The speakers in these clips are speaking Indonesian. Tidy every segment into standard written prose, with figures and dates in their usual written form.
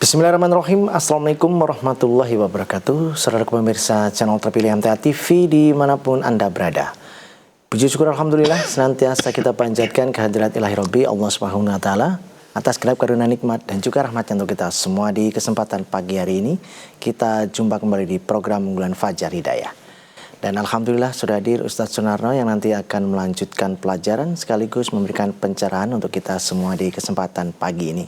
Bismillahirrahmanirrahim. Assalamualaikum warahmatullahi wabarakatuh. Saudara pemirsa channel terpilih MTA TV dimanapun Anda berada. Puji syukur Alhamdulillah senantiasa kita panjatkan kehadirat ilahi Rabbi Allah Subhanahu wa Ta'ala atas genap karunia nikmat dan juga rahmatnya untuk kita semua. Di kesempatan pagi hari ini kita jumpa kembali di program unggulan Fajar Hidayah. Dan Alhamdulillah sudah hadir Ustadz Sunarno yang nanti akan melanjutkan pelajaran sekaligus memberikan pencerahan untuk kita semua di kesempatan pagi ini.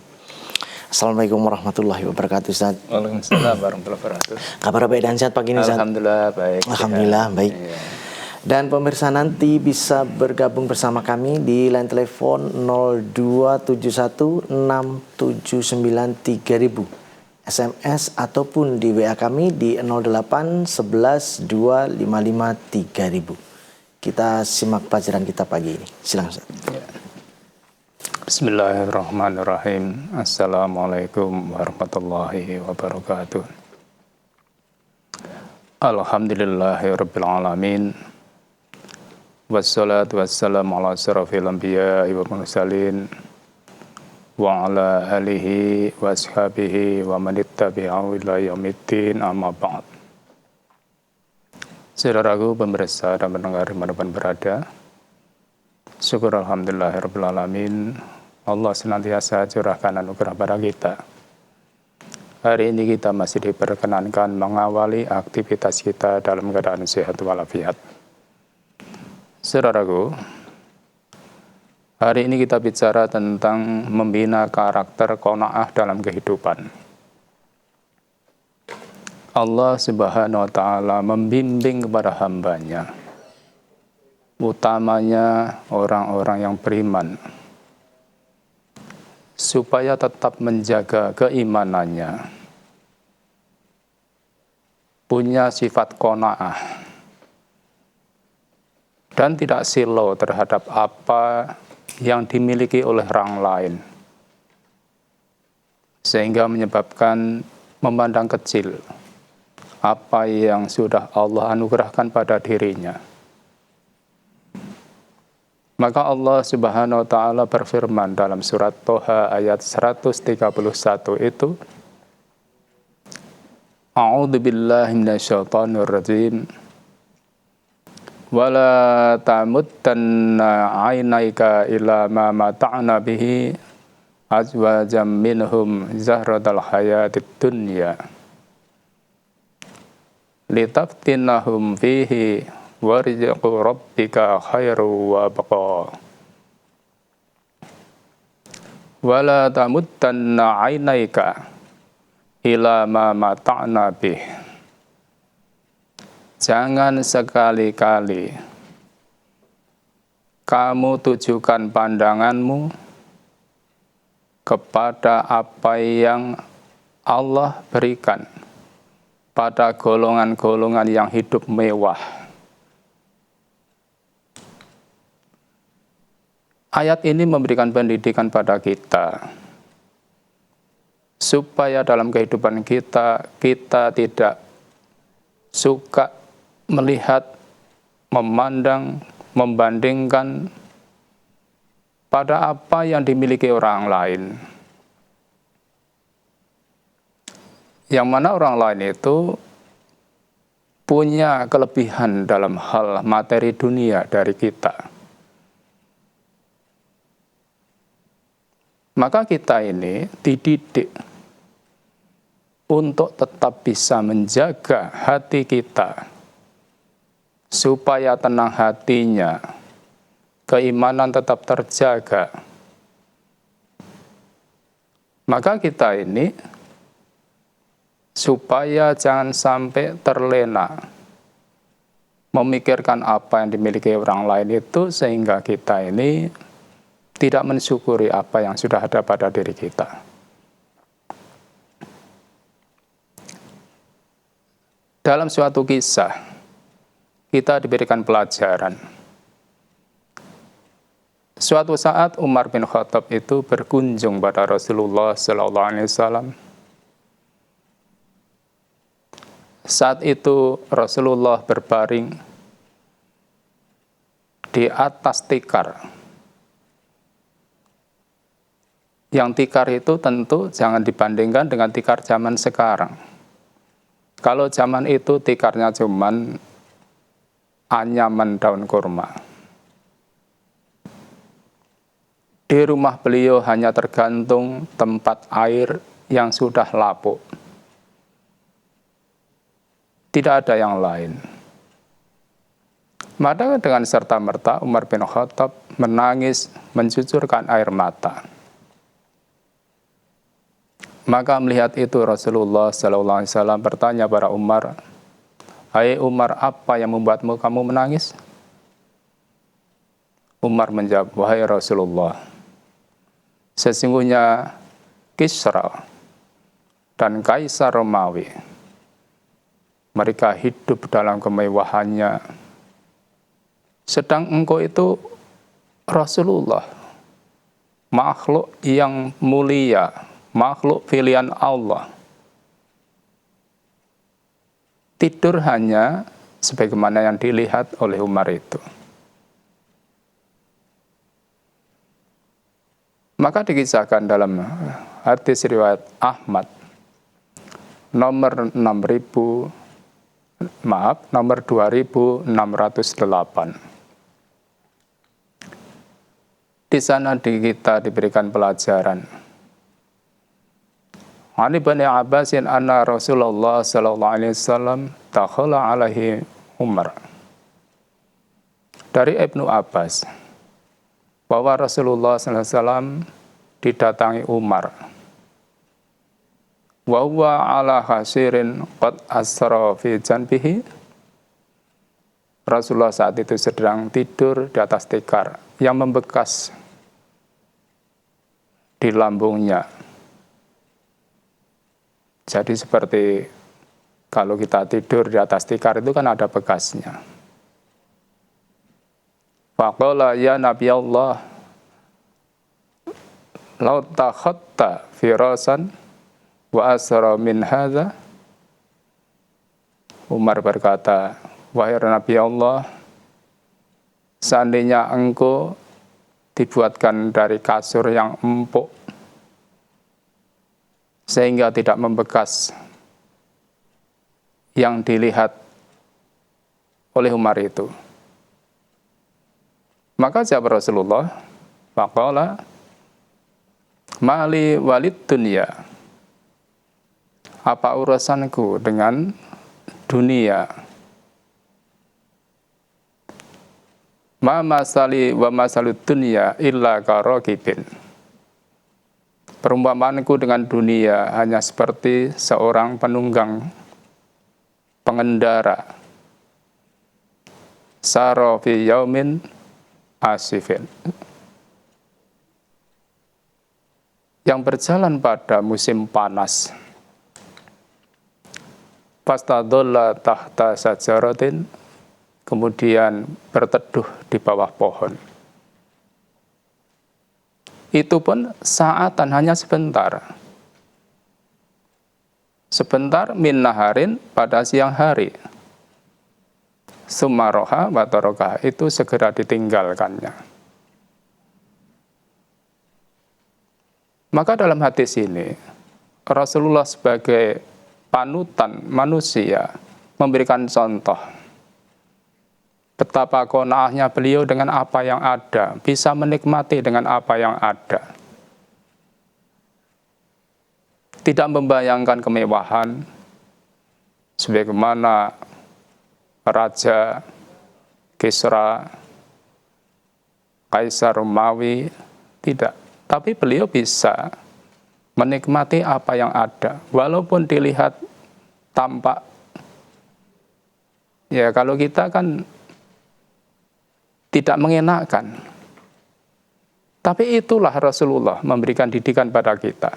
Assalamualaikum warahmatullahi wabarakatuh, Ustaz. Waalaikumsalam warahmatullahi wabarakatuh. Kabar baik dan sehat pagi ini, Ustaz? Alhamdulillah baik. Alhamdulillah sehat. baik. Iya. Dan pemirsa nanti bisa bergabung bersama kami di line telepon 02716793.000, SMS ataupun di WA kami di 08112553.000. Kita simak pelajaran kita pagi ini. Silakan, Ustaz. Ya. Bismillahirrahmanirrahim. Assalamualaikum warahmatullahi wabarakatuh. Alhamdulillahirabbil alamin. Wassalatu wassalamu ala asyrafil anbiya'i wal mursalin wa ala alihi wa ashabihi wa man ittabi'ahu ila yaumiddin, amma ba'd. Saudaraku pemirsa dan pendengar dimanapun berada, syukur alhamdulillahirabbil alamin, Allah senantiasa curahkan anugerah pada kita. Hari ini kita masih diperkenankan mengawali aktivitas kita dalam keadaan sehat walafiat. Saudaraku, hari ini kita bicara tentang membina karakter qanaah dalam kehidupan. Allah Subhanahu wa Ta'ala membimbing kepada hambanya, utamanya orang-orang yang beriman, supaya tetap menjaga keimanannya, punya sifat qanaah, dan tidak silau terhadap apa yang dimiliki oleh orang lain, sehingga menyebabkan memandang kecil apa yang sudah Allah anugerahkan pada dirinya. Maka Allah Subhanahu wa Ta'ala berfirman dalam surat Toha ayat 131 itu, A'udzu billahi minasyaitonir rajim. Wala tamuddanna 'ainaika ila ma mata'na bihi azwajam minhum zahratal hayatid dunya litaftinahum fihi warizqu rabbika khairu wa abqa. Wala tamuddanna 'ainaika ila ma mata'na bih. Jangan sekali-kali kamu tujukan pandanganmu kepada apa yang Allah berikan pada golongan-golongan yang hidup mewah. Ayat ini memberikan pendidikan pada kita, supaya dalam kehidupan kita tidak suka melihat, memandang, membandingkan pada apa yang dimiliki orang lain. Yang mana orang lain itu punya kelebihan dalam hal materi dunia dari kita. Maka kita ini dididik untuk tetap bisa menjaga hati kita, supaya tenang hatinya, keimanan tetap terjaga. Maka kita ini supaya jangan sampai terlena memikirkan apa yang dimiliki orang lain itu, sehingga kita ini tidak mensyukuri apa yang sudah ada pada diri kita. Dalam suatu kisah, kita diberikan pelajaran. Suatu saat Umar bin Khattab itu berkunjung pada Rasulullah SAW. Saat itu Rasulullah berbaring di atas tikar Yang tikar itu tentu jangan dibandingkan dengan tikar zaman sekarang. Kalau zaman itu tikarnya cuman anyaman daun kurma. Di rumah beliau hanya tergantung tempat air yang sudah lapuk. Tidak ada yang lain. Maka dengan serta-merta Umar bin Khattab menangis, mencucurkan air mata. Maka melihat itu Rasulullah SAW bertanya pada Umar, "Hai Umar, apa yang membuatmu kamu menangis?" Umar menjawab, "Wahai Rasulullah, sesungguhnya Kisra dan Kaisar Romawi, mereka hidup dalam kemewahannya. Sedang engkau itu Rasulullah, makhluk yang mulia, makhluk pilihan Allah. Tidur hanya sebagaimana yang dilihat oleh Umar itu." Maka dikisahkan dalam hadis riwayat Ahmad nomor 2608. Di sana kita diberikan pelajaran. Ani bin Abbasin anna Rasulullah sallallahu alaihi wasallam takhala alaihi Umar. Dari Ibnu Abbas bahwa Rasulullah sallallahu alaihi wasallam didatangi Umar. Wa huwa ala hasirin qad asra fi janbihi. Rasulullah saat itu sedang tidur di atas tikar yang membekas di lambungnya. Jadi seperti kalau kita tidur di atas tikar itu kan ada bekasnya. Faqala ya Nabi Allah, law takhatta firasan wa asra min hadza. Umar berkata, "Wahai Nabi Allah, seandainya engkau dibuatkan dari kasur yang empuk sehingga tidak membekas yang dilihat oleh Umar itu." Maka jawab Rasulullah, faqala mali walid dunya. Apa urusanku dengan dunia? Ma masali wa masalud dunya illa karokibin. Perumpamaanku dengan dunia hanya seperti seorang penunggang, pengendara. Saro fi yaumin asifin, yang berjalan pada musim panas. Fastadolla tahta sajaratin, kemudian berteduh di bawah pohon. Itu pun saatan, hanya sebentar. Sebentar min naharin, pada siang hari. Sumaroha watarokah, itu segera ditinggalkannya. Maka dalam hadis ini Rasulullah sebagai panutan manusia memberikan contoh betapa qanaahnya beliau dengan apa yang ada, bisa menikmati dengan apa yang ada. Tidak membayangkan kemewahan sebagaimana Raja Kisra, Kaisar Romawi, tidak. Tapi beliau bisa menikmati apa yang ada, walaupun dilihat tampak. Ya, kalau kita kan tidak mengenakan. Tapi itulah Rasulullah memberikan didikan pada kita.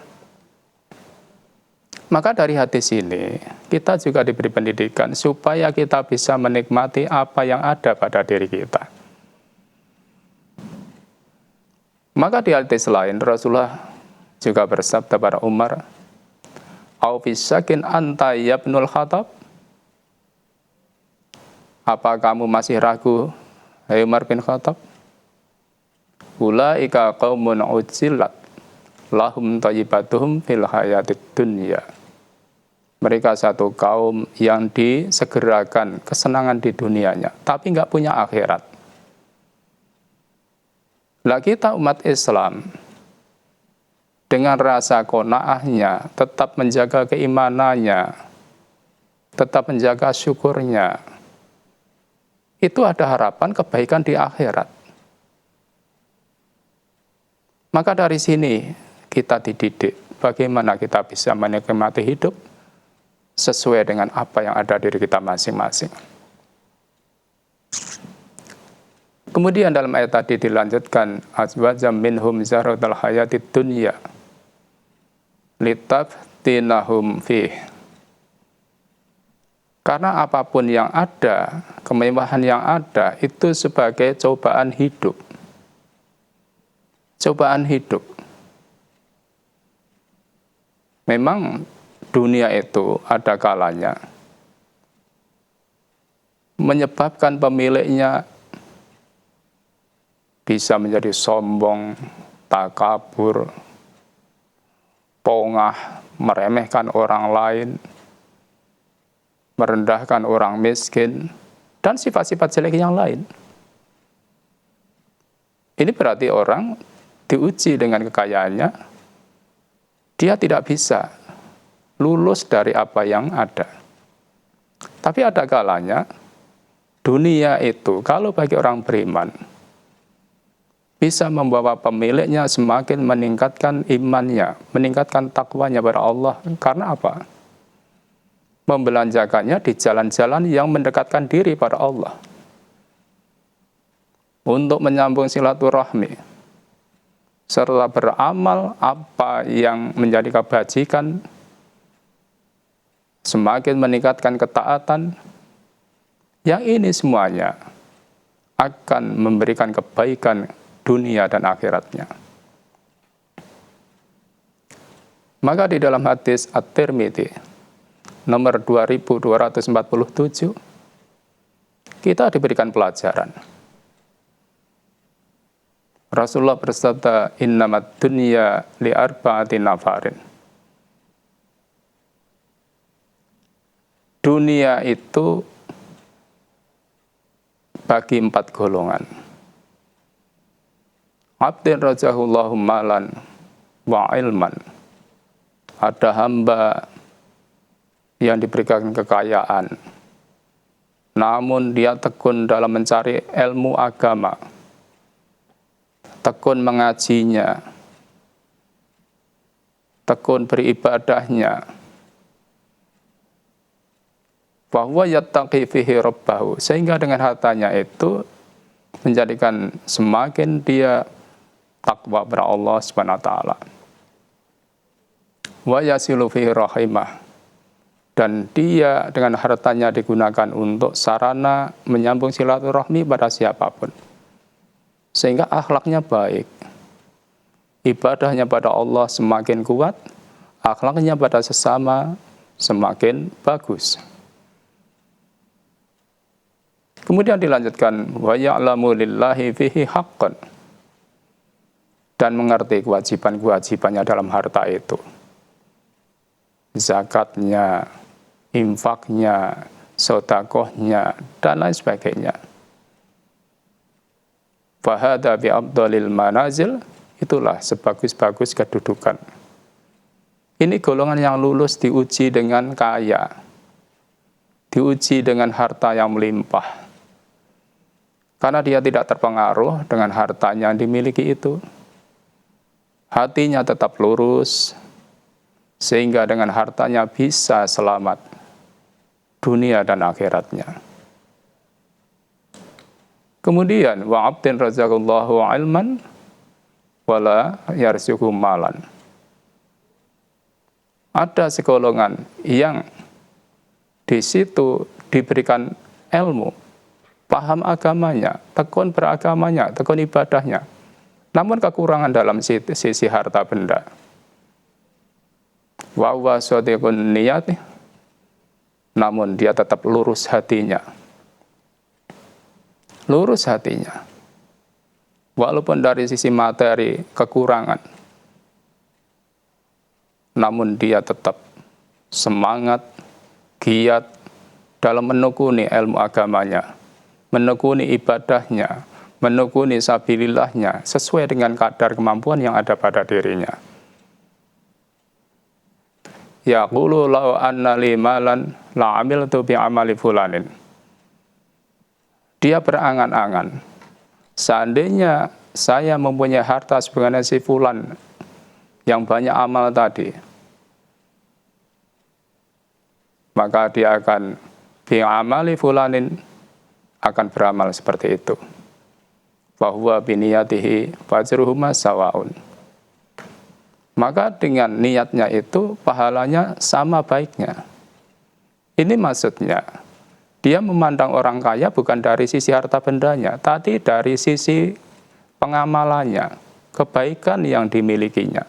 Maka dari hadis ini, kita juga diberi pendidikan supaya kita bisa menikmati apa yang ada pada diri kita. Maka di hadis lain, Rasulullah juga bersabda pada Umar, "Au bisakin anta ya ibnul Khattab?" Apa kamu masih ragu, hai Umar bin Khattab? Ulaika qaumun ujilat lahum thayyibatuhum fil hayatid dunya. Mereka satu kaum yang disegerakan kesenangan di dunianya, tapi nggak punya akhirat. Lah kita umat Islam dengan rasa qanaahnya, tetap menjaga keimanannya, tetap menjaga syukurnya, itu ada harapan kebaikan di akhirat. Maka dari sini kita dididik bagaimana kita bisa menikmati hidup sesuai dengan apa yang ada diri kita masing-masing. Kemudian dalam ayat tadi dilanjutkan, azwajam minhum zahratal hayatid dunya litaftinahum fih. Karena apapun yang ada, kemewahan yang ada itu sebagai cobaan hidup. Cobaan hidup. Memang dunia itu ada kalanya menyebabkan pemiliknya bisa menjadi sombong, takabur, pongah, meremehkan orang lain, merendahkan orang miskin, dan sifat-sifat jelek yang lain. Ini berarti orang diuji dengan kekayaannya, dia tidak bisa lulus dari apa yang ada. Tapi ada kalanya, dunia itu kalau bagi orang beriman, bisa membawa pemiliknya semakin meningkatkan imannya, meningkatkan takwanya pada Allah. Karena apa? Membelanjakannya di jalan-jalan yang mendekatkan diri pada Allah. Untuk menyambung silaturahmi, serta beramal apa yang menjadi kebajikan, semakin meningkatkan ketaatan, yang ini semuanya akan memberikan kebaikan dunia dan akhiratnya. Maka di dalam hadis At-Tirmidzi nomor 2247 kita diberikan pelajaran. Rasulullah bersabda, "Innamad dunya li arba'ati nafarin." Dunia itu bagi 4 golongan. Abdin rajahullahu malan wa ilman. Ada hamba yang diberikan kekayaan, namun dia tekun dalam mencari ilmu agama, tekun mengajinya, tekun beribadahnya, bahwa yattaqi fihi rabbahu, sehingga dengan hartanya itu menjadikan semakin dia takwa kepada Allah Subhanahu wa taala. Wa yasilu fihi rahimah, dan dia dengan hartanya digunakan untuk sarana menyambung silaturahmi pada siapapun. Sehingga akhlaknya baik. Ibadahnya pada Allah semakin kuat, akhlaknya pada sesama semakin bagus. Kemudian dilanjutkan, wa ya'lamu lillahi fihi haqqan, dan mengerti kewajiban-kewajibannya dalam harta itu. Zakatnya, infaknya, sedekahnya, dan lain sebagainya. Fahada bi afdalil manazil, itulah sebagus-bagus kedudukan. Ini golongan yang lulus diuji dengan kaya, diuji dengan harta yang melimpah. Karena dia tidak terpengaruh dengan hartanya yang dimiliki itu. Hatinya tetap lurus, sehingga dengan hartanya bisa selamat dunia dan akhiratnya. Kemudian, wa abdin razaqallahu ilman wala yarzuqhu malan. Ada segolongan yang di situ diberikan ilmu, paham agamanya, tekun beragamanya, tekun ibadahnya, namun kekurangan dalam sisi harta benda. Wa huwa shadiqun niyati, namun dia tetap lurus hatinya. Lurus hatinya. Walaupun dari sisi materi kekurangan, namun dia tetap semangat, giat dalam menekuni ilmu agamanya, menekuni ibadahnya, menekuni sabilillahnya sesuai dengan kadar kemampuan yang ada pada dirinya. Yaqulu law anna li malan la amiltu bi amali fulanin. Dia berangan-angan, seandainya saya mempunyai harta sebagaimana si fulan yang banyak amal tadi, maka dia akan bi amali fulanin, akan beramal seperti itu. Bahwa biniyatihi fajruhuma sawaun. Maka dengan niatnya itu pahalanya sama baiknya. Ini maksudnya, dia memandang orang kaya bukan dari sisi harta bendanya, tapi dari sisi pengamalannya, kebaikan yang dimilikinya.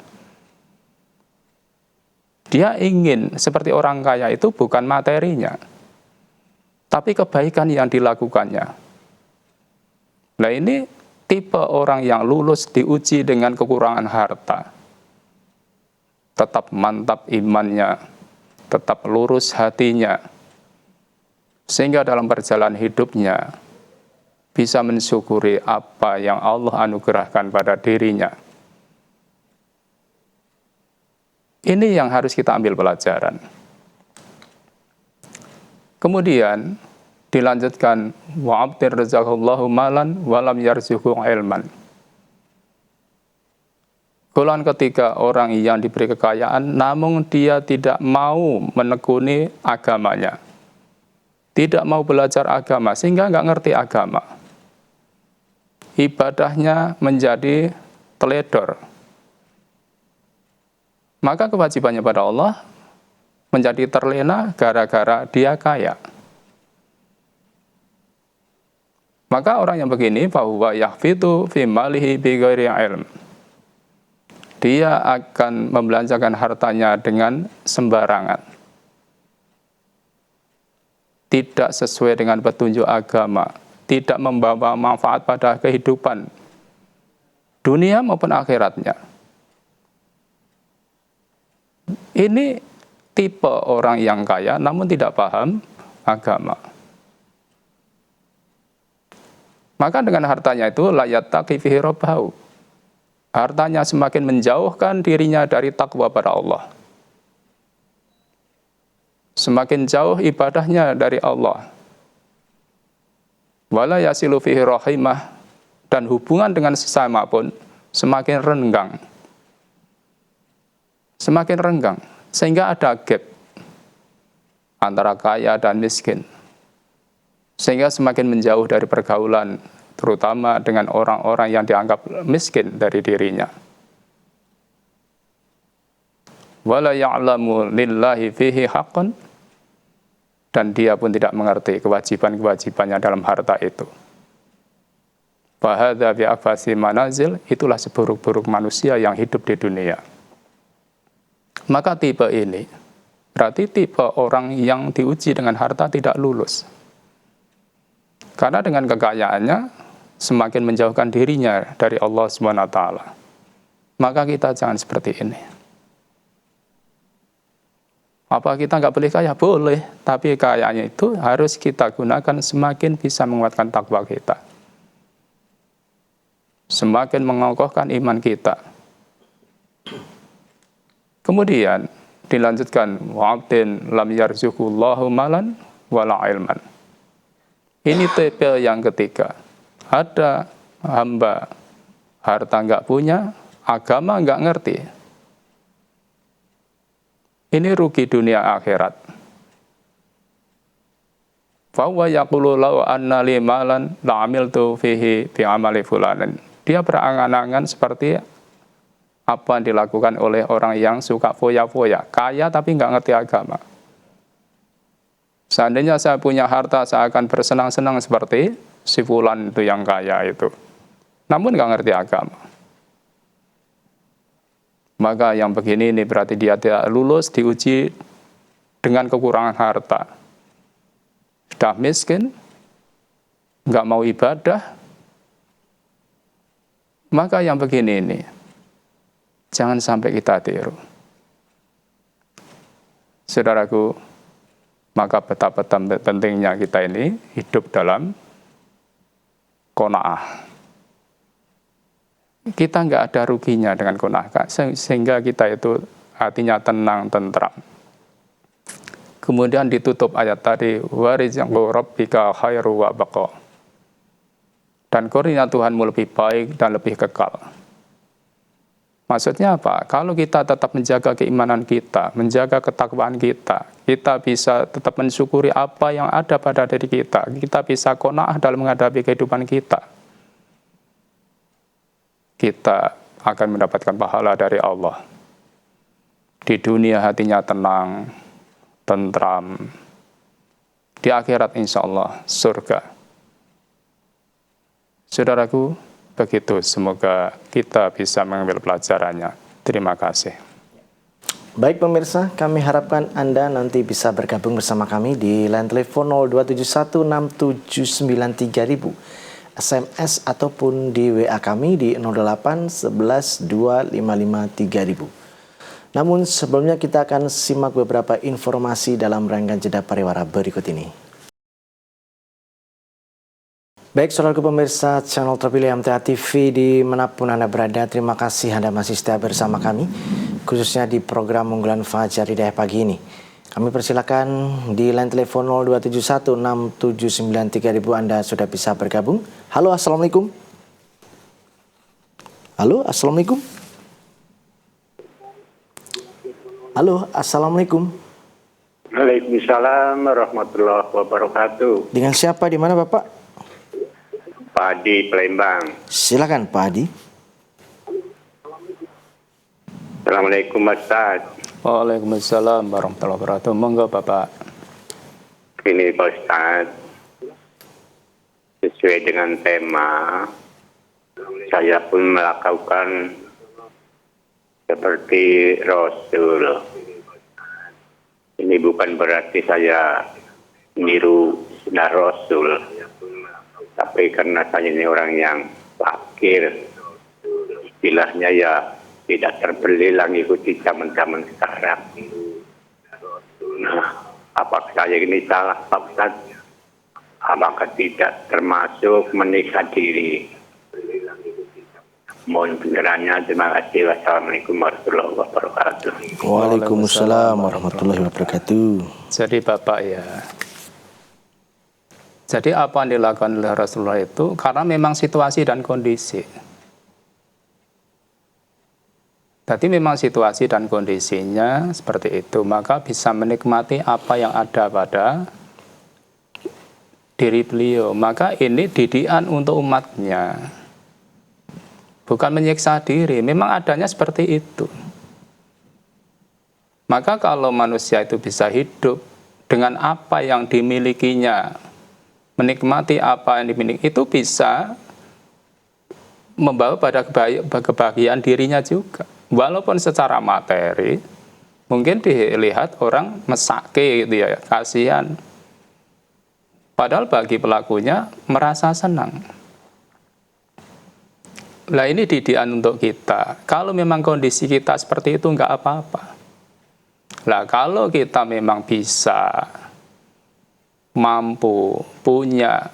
Dia ingin seperti orang kaya itu bukan materinya, tapi kebaikan yang dilakukannya. Nah, ini tipe orang yang lulus diuji dengan kekurangan harta. Tetap mantap imannya, tetap lurus hatinya, sehingga dalam perjalanan hidupnya bisa mensyukuri apa yang Allah anugerahkan pada dirinya. Ini yang harus kita ambil pelajaran. Kemudian dilanjutkan, wa'abdir razaqallahu malan walam yarzuqhu ilman. Golongan ketiga, orang yang diberi kekayaan namun dia tidak mau menekuni agamanya, tidak mau belajar agama sehingga nggak ngerti agama. Ibadahnya menjadi teledor. Maka kewajibannya pada Allah menjadi terlena gara-gara dia kaya. Maka orang yang begini, fahuwa yahfitu fi malihi bi ghairi ilm. Dia akan membelanjakan hartanya dengan sembarangan. Tidak sesuai dengan petunjuk agama, tidak membawa manfaat pada kehidupan dunia maupun akhiratnya. Ini tipe orang yang kaya namun tidak paham agama. Maka dengan hartanya itu la yattaqi fihi rabbahu. Hartanya semakin menjauhkan dirinya dari takwa pada Allah. Semakin jauh ibadahnya dari Allah. Wala yasilu fihi rahimah, dan hubungan dengan sesama pun semakin renggang. Semakin renggang, sehingga ada gap antara kaya dan miskin. Sehingga semakin menjauh dari pergaulan, terutama dengan orang-orang yang dianggap miskin dari dirinya. Wala ya'lamu lillahi fihi haqqan, dan dia pun tidak mengerti kewajiban-kewajibannya dalam harta itu. Fahadza bi afasi manazil, itulah seburuk-buruk manusia yang hidup di dunia. Maka tipe ini berarti tipe orang yang diuji dengan harta tidak lulus. Karena dengan kekayaannya semakin menjauhkan dirinya dari Allah SWT. Maka kita jangan seperti ini. Apa kita nggak boleh kaya? Boleh. Tapi kayanya itu harus kita gunakan semakin bisa menguatkan takwa kita. Semakin mengokohkan iman kita. Kemudian dilanjutkan, wa'abdin lam yarzuqullahu malan wala ilman. Ini tipe yang ketiga. Ada hamba harta nggak punya, agama nggak ngerti. Ini rugi dunia akhirat. Fahuwa yaqulu law anna li malan la amiltu fihi bi amali fulanin. Dia berangan-angan seperti apa yang dilakukan oleh orang yang suka foya-foya, kaya tapi nggak ngerti agama. Seandainya saya punya harta, saya akan bersenang-senang seperti si fulan itu yang kaya itu. Namun nggak ngerti agama. Maka yang begini ini berarti dia tidak lulus diuji dengan kekurangan harta. Sudah miskin, nggak mau ibadah. Maka yang begini ini, jangan sampai kita tiru. Saudaraku, maka betapa pentingnya kita ini hidup dalam qanaah. Kita nggak ada ruginya dengan qanaah, sehingga kita itu hatinya tenang, tentram. Kemudian ditutup ayat tadi, wa rizqu rabbika khairu wa baqa. Dan kurnia Tuhanmu lebih baik dan lebih kekal. Maksudnya apa? Kalau kita tetap menjaga keimanan kita, menjaga ketakwaan kita, kita bisa tetap mensyukuri apa yang ada pada diri kita. Kita bisa qanaah dalam menghadapi kehidupan kita. Kita akan mendapatkan pahala dari Allah. Di dunia hatinya tenang, tentram. Di akhirat insya Allah surga. Saudaraku, begitu. Semoga kita bisa mengambil pelajarannya. Terima kasih. Baik pemirsa, kami harapkan Anda nanti bisa bergabung bersama kami di line telepon 02716793000, SMS ataupun di WA kami di 08 11 255 3000. Namun sebelumnya kita akan simak beberapa informasi dalam rangkaian jeda pariwara berikut ini. Baik, saudaraku pemirsa channel terpilih MTA TV dimanapun Anda berada, terima kasih Anda masih setia bersama kami, khususnya di program unggulan Fajar Hidayah pagi ini. Kami persilakan di line telepon 02716793000 Anda sudah bisa bergabung. Halo, Assalamualaikum. Halo, Assalamualaikum. Halo, Assalamualaikum. Waalaikumsalam warahmatullahi wabarakatuh. Dengan siapa, di mana Bapak? Pak Adi, Palembang. Silakan Pak Adi. Assalamualaikum Ustaz. Waalaikumsalam warahmatullahi wabarakatuh. Monggo Bapak. Ini Pak Ustaz, sesuai dengan tema, saya pun melakukan seperti Rasul. Ini bukan berarti saya niru sunnah Rasul, tapi karena saya ini orang yang fakir, istilahnya ya tidak terbelah mengikuti zaman-zaman sekarang. Nah, apakah saya ini salah Pak Ustaz? Apakah tidak termasuk menikah diri? Mohon pencerahannya. Terima kasih. Wassalamualaikum warahmatullahi wabarakatuh. Waalaikumsalam warahmatullahi wabarakatuh. Jadi Bapak ya, jadi apa yang dilakukan oleh Rasulullah itu karena memang situasi dan kondisi. Jadi memang situasi dan kondisinya seperti itu, maka bisa menikmati apa yang ada pada diri beliau. Maka ini didikan untuk umatnya, bukan menyiksa diri. Memang adanya seperti itu. Maka kalau manusia itu bisa hidup dengan apa yang dimilikinya, menikmati apa yang dimiliki, itu bisa membawa pada kebahagiaan dirinya juga. Walaupun secara materi mungkin dilihat orang mesake gitu ya, kasihan. Padahal bagi pelakunya merasa senang. Nah ini didikan untuk kita. Kalau memang kondisi kita seperti itu nggak apa-apa. Nah kalau kita memang bisa, mampu, punya,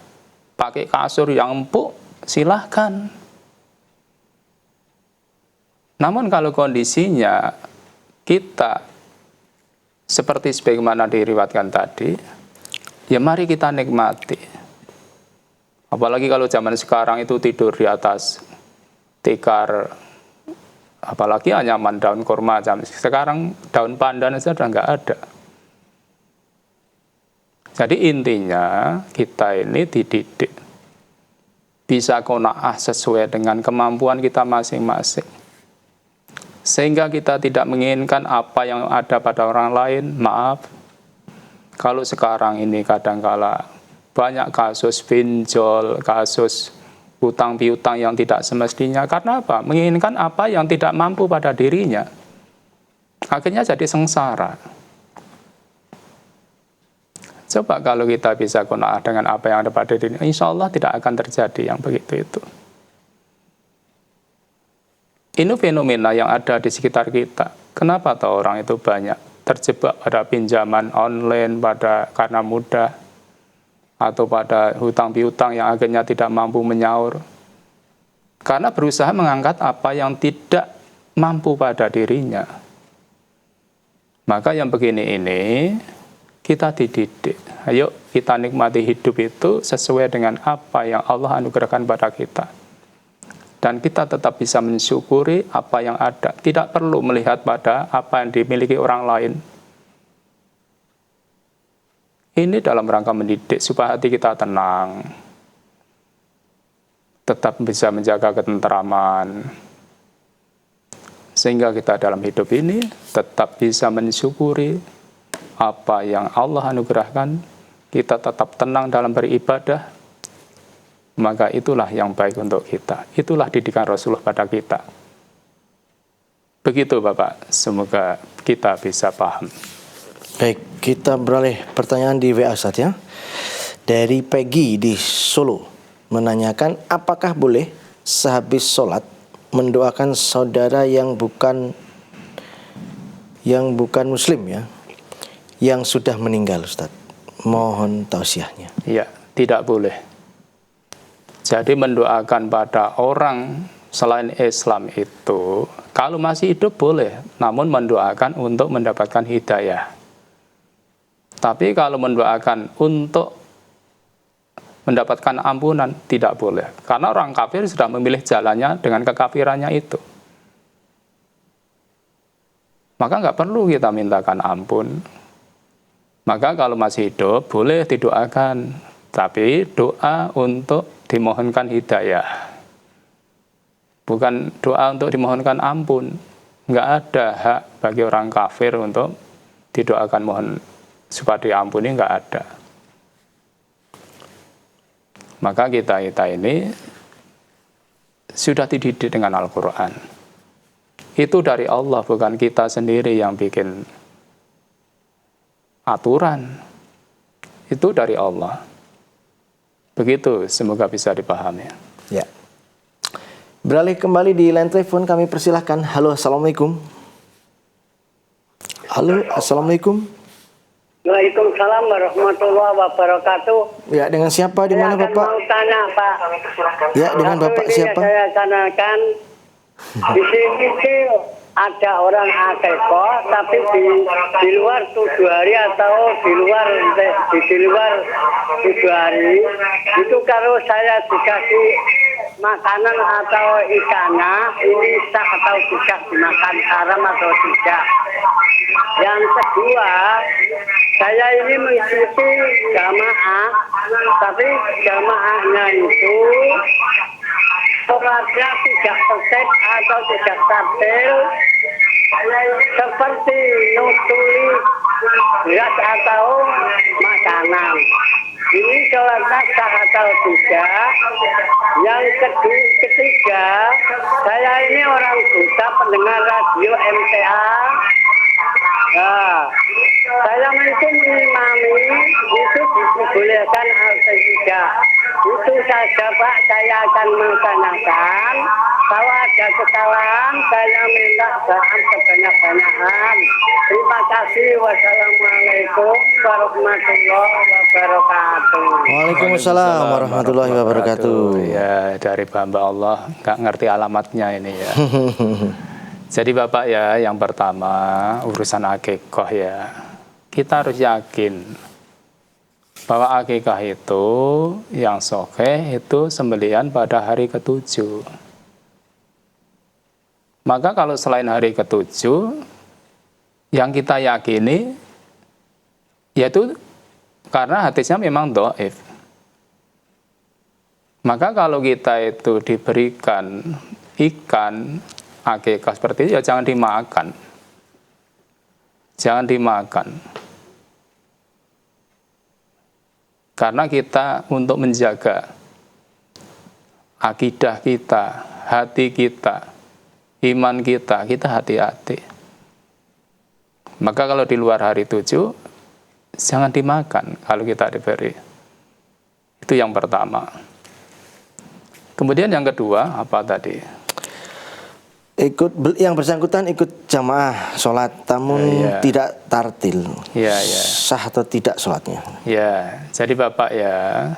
pakai kasur yang empuk, silahkan. Namun kalau kondisinya kita seperti sebagaimana diriwayatkan tadi, ya mari kita nikmati. Apalagi kalau zaman sekarang itu tidur di atas tikar, apalagi anyaman daun kurma. Sekarang daun pandan saja sudah nggak ada. Jadi intinya kita ini dididik bisa qanaah sesuai dengan kemampuan kita masing-masing. Sehingga kita tidak menginginkan apa yang ada pada orang lain. Maaf, kalau sekarang ini kadangkala banyak kasus pinjol, kasus hutang piutang yang tidak semestinya. Karena apa? Menginginkan apa yang tidak mampu pada dirinya. Akhirnya jadi sengsara. Coba kalau kita bisa qanaah dengan apa yang ada pada dirinya, insya Allah tidak akan terjadi yang begitu itu. Ini fenomena yang ada di sekitar kita. Kenapa tahu orang itu banyak terjebak pada pinjaman online karena mudah, atau pada hutang piutang yang akhirnya tidak mampu menyaur, karena berusaha mengangkat apa yang tidak mampu pada dirinya. Maka yang begini ini kita dididik. Ayo kita nikmati hidup itu sesuai dengan apa yang Allah anugerahkan pada kita. Dan kita tetap bisa mensyukuri apa yang ada. Tidak perlu melihat pada apa yang dimiliki orang lain. Ini dalam rangka mendidik supaya hati kita tenang. Tetap bisa menjaga ketentraman. Sehingga kita dalam hidup ini tetap bisa mensyukuri apa yang Allah anugerahkan. Kita tetap tenang dalam beribadah. Maka itulah yang baik untuk kita. Itulah didikan Rasulullah pada kita. Begitu Bapak, semoga kita bisa paham. Baik, kita beralih pertanyaan di WA Ustaz ya. Dari Peggy di Solo menanyakan, apakah boleh sehabis sholat mendoakan saudara yang bukan muslim ya, yang sudah meninggal Ustaz? Mohon tausiahnya. Ya, tidak boleh. Jadi mendoakan pada orang selain Islam itu, kalau masih hidup boleh, namun mendoakan untuk mendapatkan hidayah. Tapi kalau mendoakan untuk mendapatkan ampunan, tidak boleh. Karena orang kafir sudah memilih jalannya dengan kekafirannya itu. Maka nggak perlu kita mintakan ampun. Maka kalau masih hidup, boleh didoakan. Tapi doa untuk dimohonkan hidayah. Bukan doa untuk dimohonkan ampun. Nggak ada hak bagi orang kafir untuk didoakan mohon supaya diampuni, nggak ada. Maka kita ini sudah dididik dengan Al-Quran. Itu dari Allah, bukan kita sendiri yang bikin aturan. Itu dari Allah. Begitu, semoga bisa dipahami. Ya. Beralih kembali di line telepon, kami persilahkan. Halo, assalamualaikum. Halo, assalamualaikum. Waalaikumsalam warahmatullahi wabarakatuh. Ya, dengan siapa? Di mana Bapak? Mau tanya Pak. Ya, dengan Bapak siapa? Saya tanyakan di sini sih ada orang akikoh, tapi di luar 7 hari atau di luar 7 hari itu kalau saya dikasih makanan atau ikannya ini sah atau tidak dimakan, haram atau tidak. Yang kedua, saya ini mengikuti jamaah, tapi jamaahnya itu sholatnya tidak tertib atau tidak stabil, seperti nutuli beras atau makanan. Ini sholatnya sah atau tidak. Yang ketiga, saya ini orang buta pendengar radio MTA. Nah, saya mungkin mengimami itu dibolehkan atau tidak. Itu saja Pak, saya akan menanyakan. Kalau ada kesalahan, saya minta maaf sebanyak-banyakan. Terima kasih. Wassalamualaikum warahmatullahi wabarakatuh. Waalaikumsalam warahmatullahi wabarakatuh. Ya, dari hamba Allah, nggak ngerti alamatnya ini ya. Jadi Bapak ya, yang pertama urusan akikah ya, kita harus yakin bahwa akikah itu yang sahih itu sembelihan pada hari ke-7. Maka kalau selain hari ke-7, yang kita yakini yaitu karena hadisnya memang dhaif. Maka kalau kita itu diberikan ikan akikah seperti itu, ya jangan dimakan. Jangan dimakan. Karena kita untuk menjaga akidah kita, hati kita, iman kita, kita hati-hati. Maka kalau di luar hari 7, jangan dimakan kalau kita diberi. Itu yang pertama. Kemudian yang kedua, apa tadi? yang bersangkutan ikut jamaah sholat, namun Iya. tidak tartil. Ya, ya. Sah atau tidak sholatnya? Ya, jadi Bapak ya,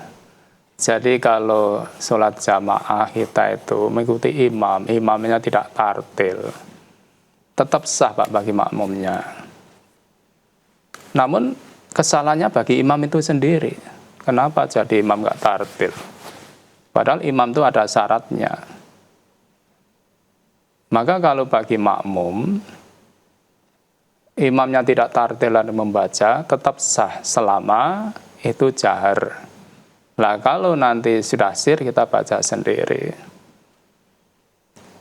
jadi kalau sholat jamaah kita itu mengikuti imam, imamnya tidak tartil, tetap sah Pak bagi makmumnya. Namun kesalahannya bagi imam itu sendiri. Kenapa jadi imam nggak tartil? Padahal imam itu ada syaratnya. Maka kalau bagi makmum, imamnya tidak tartil dan membaca, tetap sah selama itu jahar. Lah kalau nanti sudah sir, kita baca sendiri.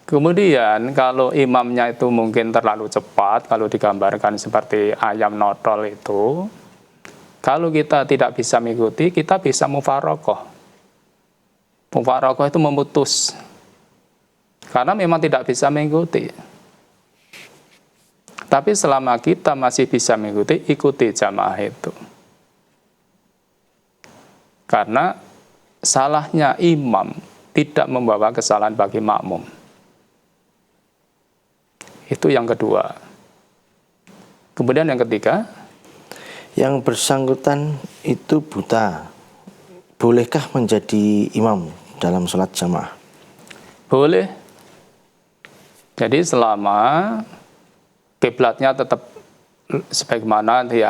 Kemudian kalau imamnya itu mungkin terlalu cepat, kalau digambarkan seperti ayam notol itu, kalau kita tidak bisa mengikuti, kita bisa mufarokoh. Mufarokoh itu memutus. Karena memang tidak bisa mengikuti. Tapi selama kita masih bisa mengikuti, ikuti jamaah itu. Karena salahnya imam tidak membawa kesalahan bagi makmum. Itu yang kedua. Kemudian yang ketiga, Yang bersangkutan itu buta, bolehkah menjadi imam dalam sholat jamaah? boleh. Jadi selama kiblatnya tetap sebagaimana di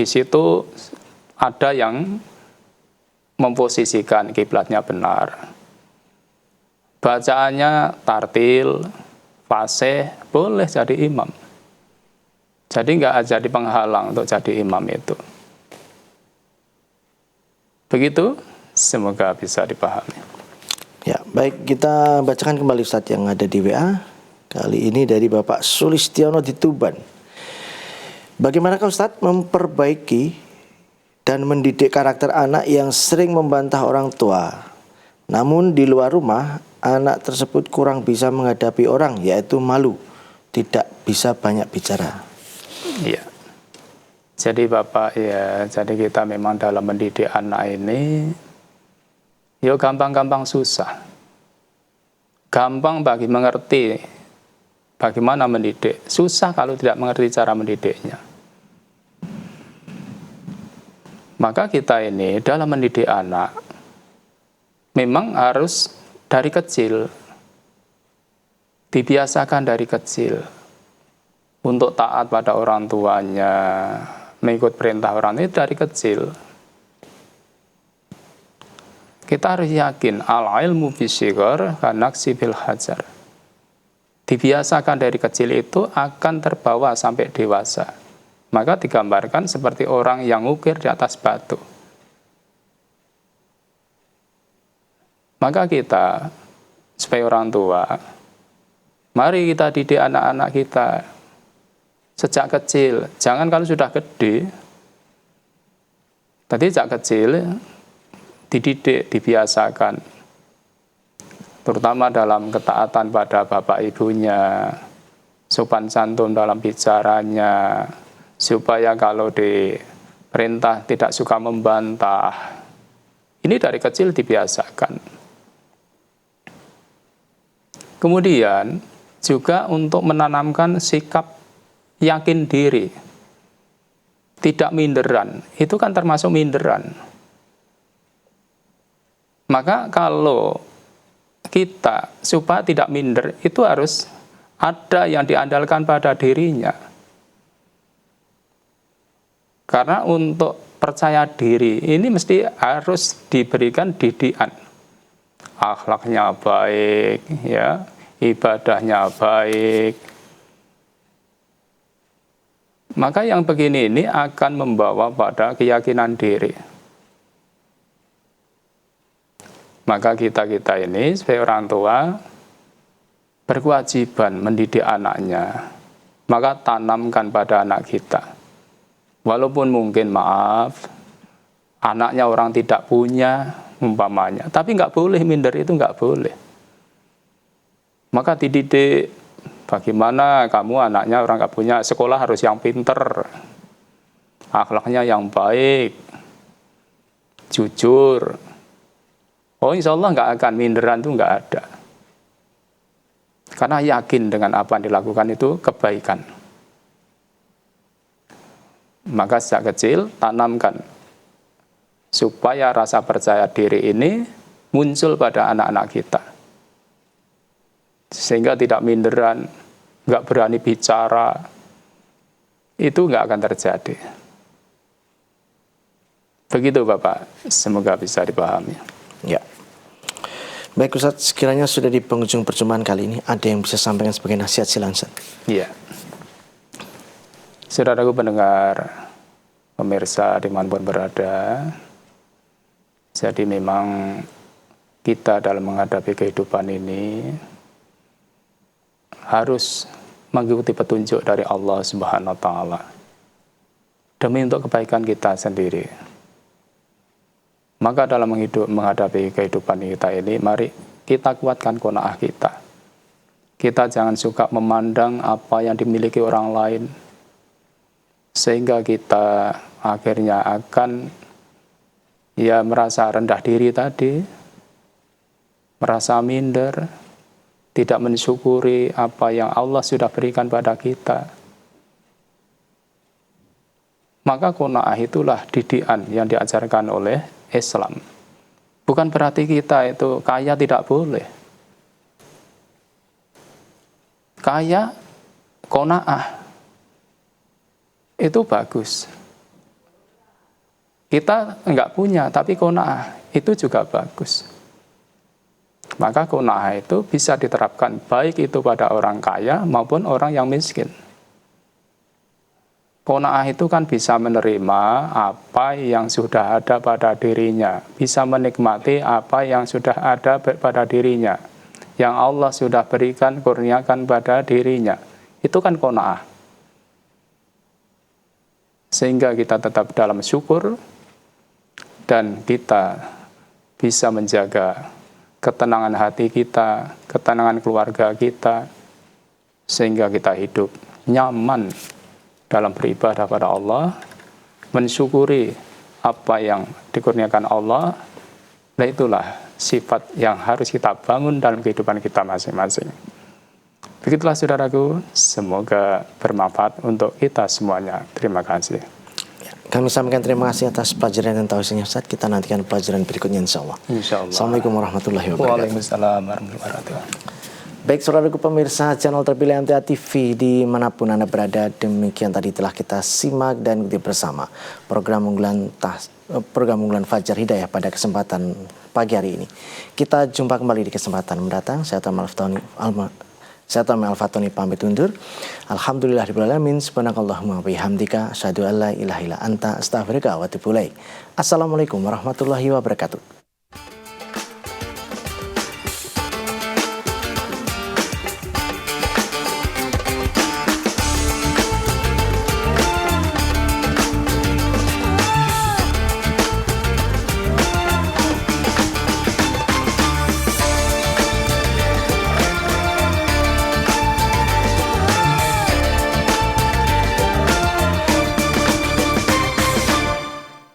situ ada yang memposisikan kiblatnya benar. Bacaannya tartil, fasih, boleh jadi imam. Jadi nggak jadi penghalang untuk jadi imam itu. Begitu, semoga bisa dipahami. Ya, baik, kita bacakan kembali Ustadz yang ada di WA. Kali ini dari Bapak Sulistiono di Tuban. Bagaimanakah Ustadz memperbaiki dan mendidik karakter anak yang sering membantah orang tua, namun di luar rumah anak tersebut kurang bisa menghadapi orang, yaitu malu, tidak bisa banyak bicara? Iya. Jadi Bapak ya, jadi kita memang dalam mendidik anak ini, ya gampang-gampang susah. Gampang bagi mengerti bagaimana mendidik. Susah kalau tidak mengerti cara mendidiknya. Maka kita ini dalam mendidik anak, memang harus dari kecil. Dibiasakan dari kecil. Untuk taat pada orang tuanya, mengikut perintah orang itu dari kecil. Kita harus yakin al-ilmu bisyghar kanaksi bil hajar. Dibiasakan dari kecil itu akan terbawa sampai dewasa. Maka digambarkan seperti orang yang ngukir di atas batu. Maka kita sebagai orang tua, mari kita didik anak-anak kita sejak kecil. Jangan kalau sudah gede. Tadi sejak kecil dididik, dibiasakan, terutama dalam ketaatan pada bapak ibunya, sopan santun dalam bicaranya, supaya kalau diperintah tidak suka membantah. Ini dari kecil dibiasakan. Kemudian juga untuk menanamkan sikap yakin diri, tidak minderan. Itu kan termasuk minderan. Maka kalau kita supaya tidak minder, itu harus ada yang diandalkan pada dirinya. Karena untuk percaya diri ini mesti harus diberikan didikan. Akhlaknya baik, ya, ibadahnya baik. Maka yang begini ini akan membawa pada keyakinan diri. Maka kita ini sebagai orang tua berkewajiban mendidik anaknya. Maka tanamkan pada anak kita. Walaupun mungkin maaf, anaknya orang tidak punya umpamanya, tapi nggak boleh minder, itu nggak boleh. Maka dididik, bagaimana kamu anaknya orang nggak punya, sekolah harus yang pinter, akhlaknya yang baik, jujur. Oh, insya Allah nggak akan minderan, itu nggak ada. Karena yakin dengan apa yang dilakukan itu kebaikan. Maka sejak kecil tanamkan supaya rasa percaya diri ini muncul pada anak-anak kita. Sehingga tidak minderan, nggak berani bicara, itu nggak akan terjadi. Begitu Bapak, semoga bisa dipahami. Ya. Baik Ustaz, sekiranya sudah di penghujung perjumpaan kali ini, ada yang bisa sampaikan sebagai nasihat, silakan Ustaz. Iya. Saudaraku pendengar, pemirsa dimanapun berada, jadi memang kita dalam menghadapi kehidupan ini harus mengikuti petunjuk dari Allah Subhanahu wa taala demi untuk kebaikan kita sendiri. Maka dalam menghadapi kehidupan kita ini, mari kita kuatkan qanaah kita. Kita jangan suka memandang apa yang dimiliki orang lain, sehingga kita akhirnya akan merasa rendah diri tadi, merasa minder, tidak mensyukuri apa yang Allah sudah berikan pada kita. Maka qanaah itulah didikan yang diajarkan oleh Islam. Bukan berarti kita itu kaya tidak boleh. Kaya, qanaah itu bagus. Kita enggak punya, tapi qanaah itu juga bagus. Maka qanaah itu bisa diterapkan baik itu pada orang kaya maupun orang yang miskin. Qanaah itu kan bisa menerima apa yang sudah ada pada dirinya, bisa menikmati apa yang sudah ada pada dirinya, yang Allah sudah berikan, kurniakan pada dirinya. Itu kan qanaah. Sehingga kita tetap dalam syukur dan kita bisa menjaga ketenangan hati kita, ketenangan keluarga kita, sehingga kita hidup nyaman dalam beribadah pada Allah, mensyukuri apa yang dikurniakan Allah. Nah itulah sifat yang harus kita bangun dalam kehidupan kita masing-masing. Begitulah saudaraku, semoga bermanfaat untuk kita semuanya. Terima kasih. Kami sampaikan terima kasih atas pelajaran dan tausiahnya Ustaz. Kita nantikan pelajaran berikutnya insya Allah. Assalamualaikum warahmatullahi wabarakatuh. Waalaikumsalam warahmatullahi wabarakatuh. Baik saudaraku pemirsa channel terpilih MTA TV dimanapun Anda berada, demikian tadi telah kita simak dan ikuti bersama program unggulan Fajar Hidayah pada kesempatan pagi hari ini. Kita jumpa kembali di kesempatan mendatang. Saya Tamam Al-Fatoni pamit undur. Alhamdulillahirrahmanirrahim. Subhanakallahumma bihamdika asyhadu an la ilaha illa anta astaghfiruka wa atubu ilaik. Assalamualaikum warahmatullahi wabarakatuh.